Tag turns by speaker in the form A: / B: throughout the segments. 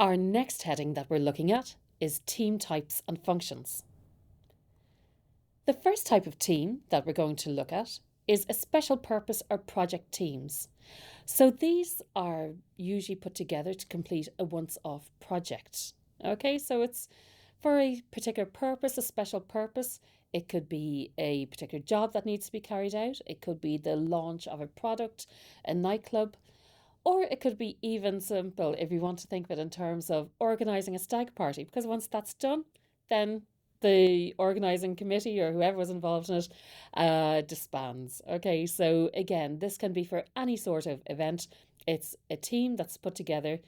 A: Our next heading that we're looking at is team types and functions. The first type of team that we're going to look at is a special purpose or project teams. So these are usually put together to complete a once-off project. Okay, so it's for a particular purpose, a special purpose. It could be a particular job that needs to be carried out. It could be the launch of a product, a nightclub, or it could be even simple if you want to think of it in terms of organising a stag party, because once that's done, then the organising committee or whoever was involved in it disbands. Okay, so again, this can be for any sort of event. It's a team that's put together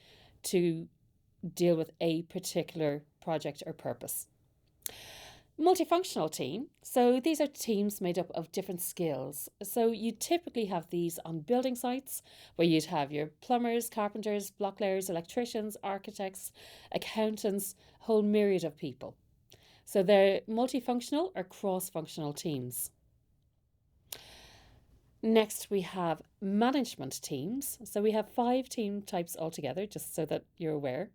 A: to deal with a particular project or purpose. Multifunctional team. So these are teams made up of different skills. So you typically have these on building sites where you'd have your plumbers, carpenters, blocklayers, electricians, architects, accountants, a whole myriad of people. So they're multifunctional or cross-functional teams. Next, we have management teams. So we have 5 team types altogether, just so that you're aware.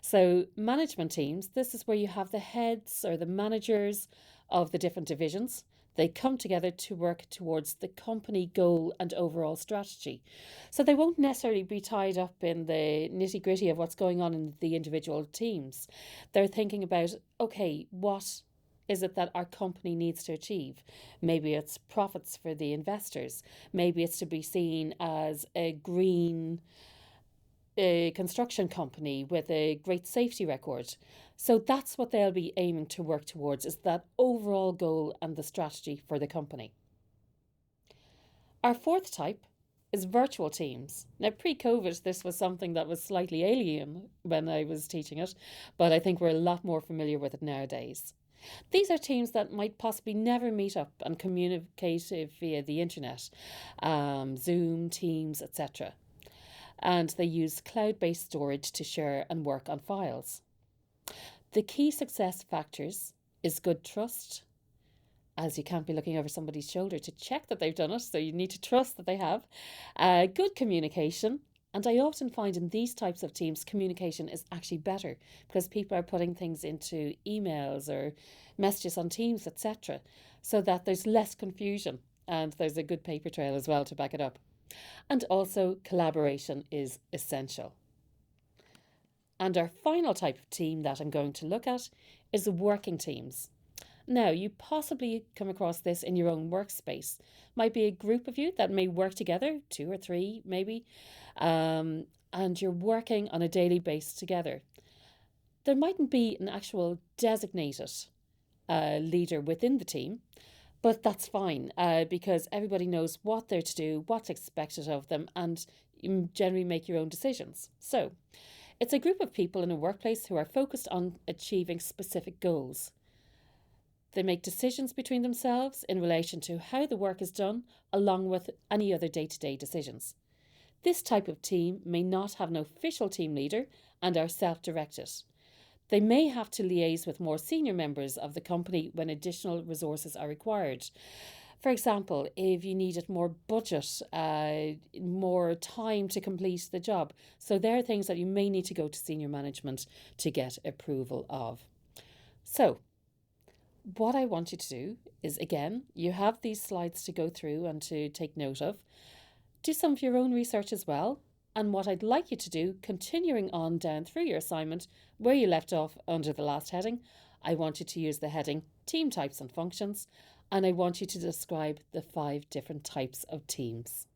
A: So management teams, this is where you have the heads or the managers of the different divisions. They come together to work towards the company goal and overall strategy. So they won't necessarily be tied up in the nitty gritty of what's going on in the individual teams. They're thinking about, okay, what is it that our company needs to achieve? Maybe it's profits for the investors. Maybe it's to be seen as a green construction company with a great safety record. So that's what they'll be aiming to work towards, is that overall goal and the strategy for the company. Our fourth type is virtual teams. Now, pre-COVID, this was something that was slightly alien when I was teaching it, but I think we're a lot more familiar with it nowadays. These are teams that might possibly never meet up and communicate via the internet, Zoom, Teams, etc. And they use cloud-based storage to share and work on files. The key success factors is good trust, as you can't be looking over somebody's shoulder to check that they've done it, so you need to trust that they have. Good communication, and I often find in these types of teams, communication is actually better because people are putting things into emails or messages on Teams, etc., so that there's less confusion and there's a good paper trail as well to back it up. And also, collaboration is essential. And our final type of team that I'm going to look at is working teams. Now, you possibly come across this in your own workspace. Might be a group of you that may work together, 2 or 3 maybe, and you're working on a daily basis together. There mightn't be an actual designated leader within the team, but that's fine because everybody knows what they're to do, what's expected of them, and you generally make your own decisions. So, it's a group of people in a workplace who are focused on achieving specific goals. They make decisions between themselves in relation to how the work is done, along with any other day-to-day decisions. This type of team may not have an official team leader and are self-directed. They may have to liaise with more senior members of the company when additional resources are required. For example, if you needed more budget, more time to complete the job. So there are things that you may need to go to senior management to get approval of. So, what I want you to do is, again, you have these slides to go through and to take note of. Do some of your own research as well. And what I'd like you to do, continuing on down through your assignment, where you left off under the last heading, I want you to use the heading Team Types and Functions, and I want you to describe the 5 different types of teams.